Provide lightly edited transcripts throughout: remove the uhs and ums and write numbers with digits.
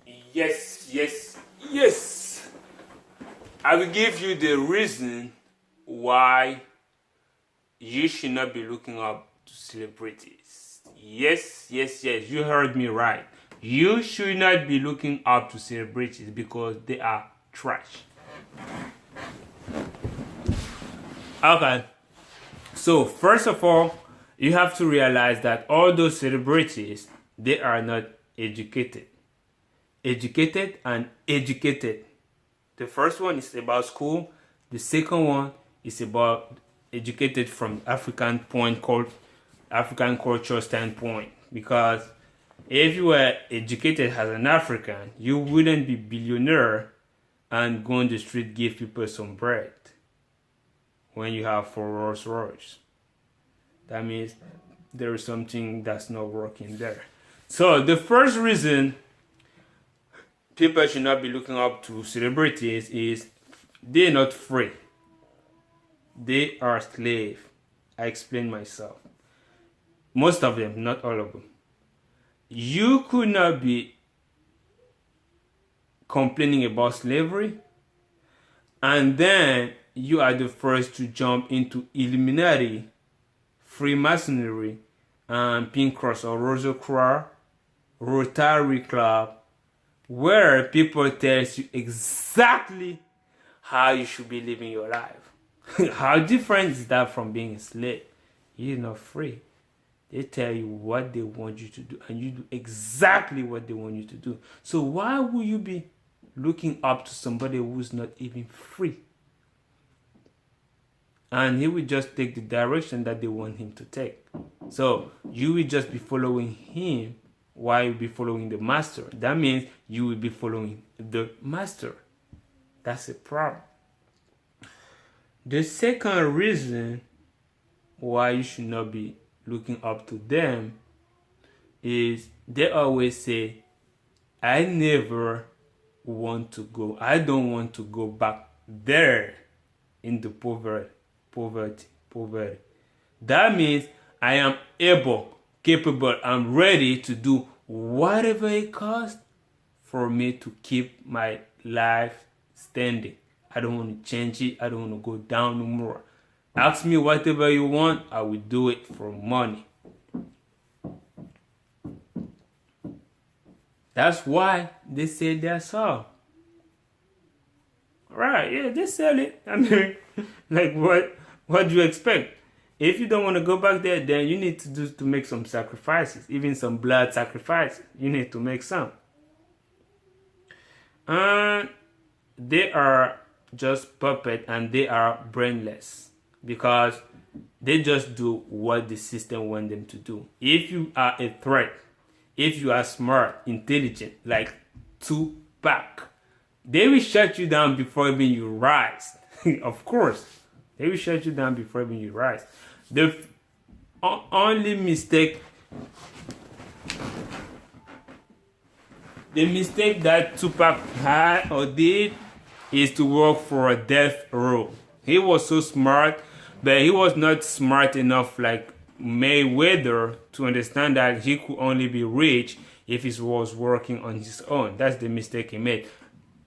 Yes, yes, yes. I will give you the reason why you should not be looking up to celebrities. Yes, yes, yes, you heard me right. You should not be looking up to celebrities because they are trash. Okay, so first of all, you have to realize that all those celebrities, they are not educated. Educated and educated. The first one is about school. The second one is about educated from African point called African culture standpoint. Because if you were educated as an African, you wouldn't be billionaire and go on the street give people some bread when you have 4 Rolls Royce. That means there is something that's not working there. So the first reason people should not be looking up to celebrities is they're not free. They are slaves. I explain myself. Most of them, not all of them. You could not be complaining about slavery and then you are the first to jump into Illuminati, Freemasonry, and Pink Cross or Rosicrucian, Rotary Club, where people tell you exactly how you should be living your life. How different is that from being a slave? You're not free. They tell you what they want you to do, and you do exactly what they want you to do. So why would you be looking up to somebody who's not even free? And he will just take the direction that they want him to take. So you will just be following him while you be following the master. That means you will be following the master. That's a problem. The second reason why you should not be looking up to them is they always say, I never want to go. I don't want to go back there in the poverty. That means I am able, capable, I'm ready to do whatever it costs for me to keep my life standing. I don't want to change it. I don't want to go down no more. Ask me whatever you want, I will do it for money. That's why they sell their soul. Right, yeah, they sell it. I mean, like what do you expect? If you don't want to go back there, then you need to make some sacrifices, even some blood sacrifices. You need to make some. And they are just puppet and they are brainless because they just do what the system wants them to do. If you are a threat, if you are smart, intelligent, like Tupac, they will shut you down before even you rise. Of course, they will shut you down before even you rise. The only mistake, the mistake that Tupac had or did is to work for a death row. He was so smart, but he was not smart enough like Mayweather to understand that he could only be rich if he was working on his own. That's the mistake he made.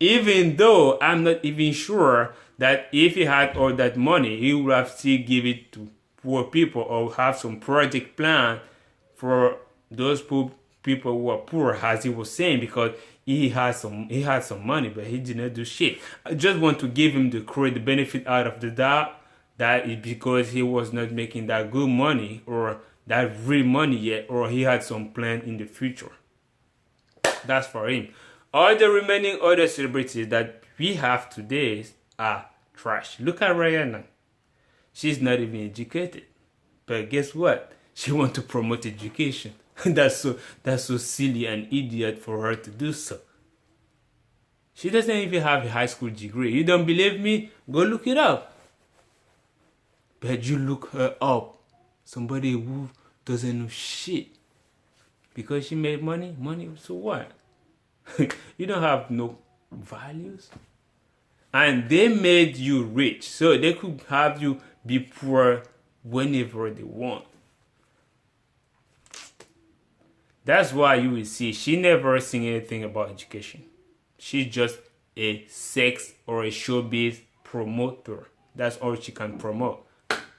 Even though I'm not even sure that if he had all that money, he would have still give it to poor people or have some project plan for those poor people who are poor, as he was saying, because he had some money, but he did not do shit. I just want to give him the credit, the benefit out of the doubt, that is because he was not making that good money or that real money yet, or he had some plan in the future. That's for him. All the remaining other celebrities that we have today are trash. Look at Rihanna. She's not even educated. But guess what? She wants to promote education. That's so silly and idiot for her to do so. She doesn't even have a high school degree. You don't believe me? Go look it up. But you look her up. Somebody who doesn't know shit. Because she made money? Money, so what? You don't have no values. And they made you rich. So they could have you be poor whenever they want. That's why you will see she never sing anything about education. She's just a sex or a showbiz promoter. That's all she can promote.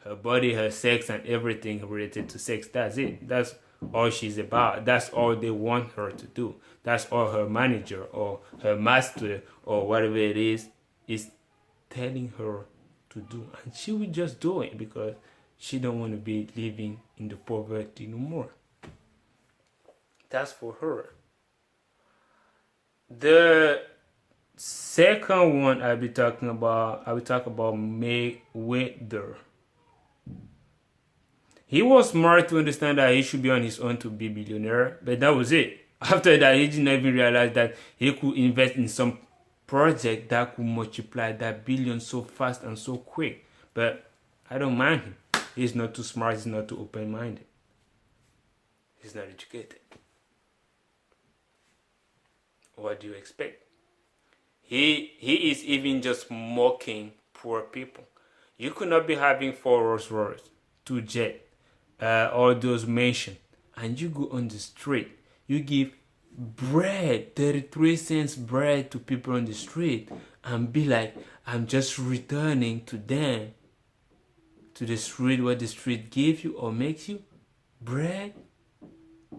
Her body, her sex, and everything related to sex. That's it. That's all she's about. That's all they want her to do. That's all her manager or her master or whatever it is telling her to do. And she will just do it because she don't want to be living in the poverty no more. That's for her. The second one I will talk about Mayweather. He was smart to understand that he should be on his own to be billionaire, but that was it. After that, he didn't even realize that he could invest in some project that could multiply that billion so fast and so quick. But I don't mind him. He's not too smart, he's not too open-minded. He's not educated. What do you expect? He is even just mocking poor people. You could not be having 4 Rolls Royce, 2 jet, all those mentioned, and you go on the street, you give bread, 33 cents bread to people on the street, and be like, I'm just returning to them, to the street, what the street gave you or makes you bread.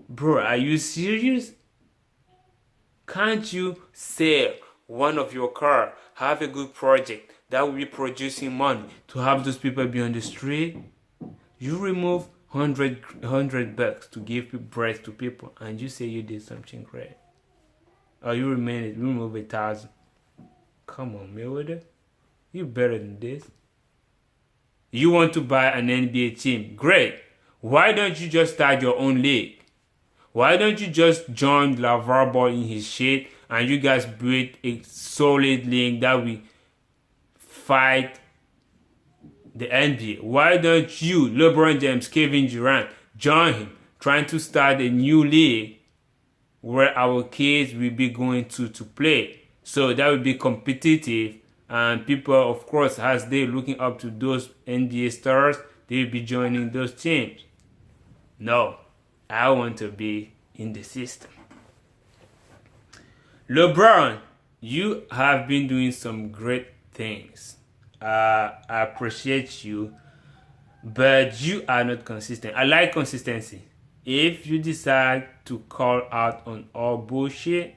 Bro, are you serious? Can't you sell one of your car, have a good project that will be producing money to have those people be on the street? You remove 100 bucks to give bread to people, and you say you did something great. Or you remove 1,000. Come on, Mayweather, you better than this. You want to buy an NBA team? Great. Why don't you just start your own league? Why don't you just join LeVar Ball in his shit and you guys build a solid league that will fight the NBA? Why don't you, LeBron James, Kevin Durant, join him, trying to start a new league where our kids will be going to play? So that will be competitive, and people, of course, as they're looking up to those NBA stars, they'll be joining those teams. No, I want to be in the system. LeBron, you have been doing some great things. I appreciate you, but you are not consistent. I like consistency. If you decide to call out on all bullshit,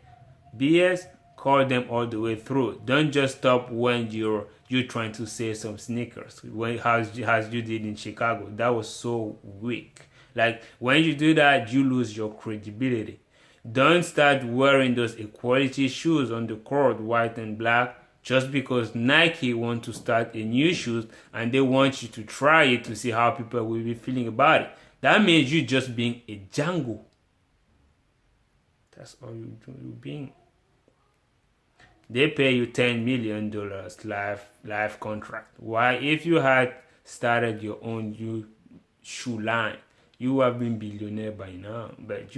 BS, call them all the way through. Don't just stop when you're trying to say some sneakers. As you did in Chicago, that was so weak. Like, when you do that, you lose your credibility. Don't start wearing those equality shoes on the court, white and black, just because Nike want to start a new shoes and they want you to try it to see how people will be feeling about it. That means you just being a Django. That's all you being. They pay you $10 million life contract. Why? If you had started your own shoe line, you would have been billionaire by now. But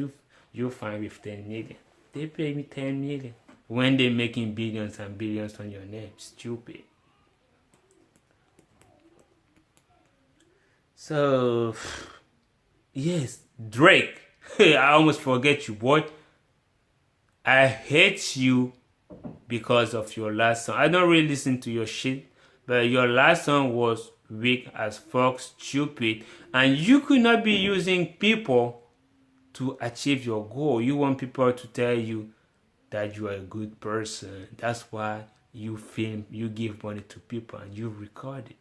you're fine with 10 million. They pay me 10 million when they're making billions and billions on your name. Stupid. So, yes, Drake. I almost forget you, boy. I hate you because of your last song. I don't really listen to your shit, but your last song was weak as fuck, stupid, and you could not be using people to achieve your goal. You want people to tell you that you are a good person. That's why you film, you give money to people, and you record it.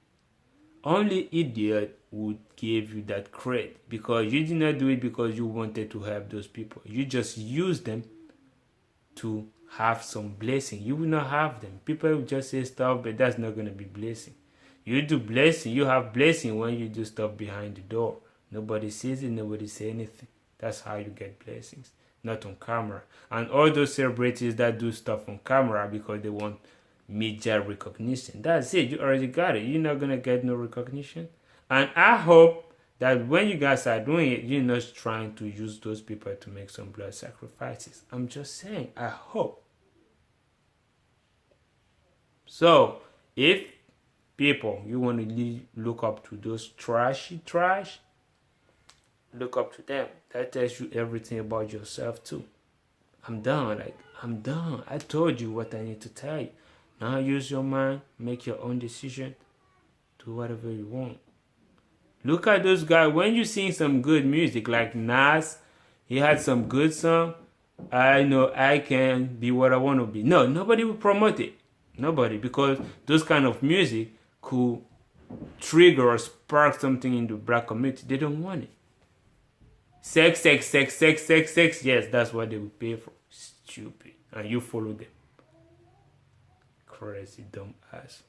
Only idiot would give you that credit, because you did not do it because you wanted to help those people. You just use them to have some blessing. You will not have them. People will just say stuff, but that's not going to be blessing. You do blessing, you have blessing when you do stuff behind the door. Nobody sees it, nobody say anything. That's how you get blessings, not on camera. And all those celebrities that do stuff on camera because they want media recognition, that's it. You already got it. You're not going to get no recognition. And I hope that when you guys are doing it, you're not trying to use those people to make some blood sacrifices. I'm just saying, I hope. So, if people, you want to look up to those trash, look up to them. That tells you everything about yourself too. I'm done. Like, I'm done. I told you what I need to tell you. Now use your mind, make your own decision, do whatever you want. Look at those guys. When you sing some good music, like Nas, he had some good song. I know I can be what I want to be. No, nobody will promote it. Nobody, because those kind of music could trigger or spark something in the black community. They don't want it. Sex, sex, sex, sex, sex, sex. Yes, that's what they will pay for. Stupid. And you follow them. Crazy dumb ass.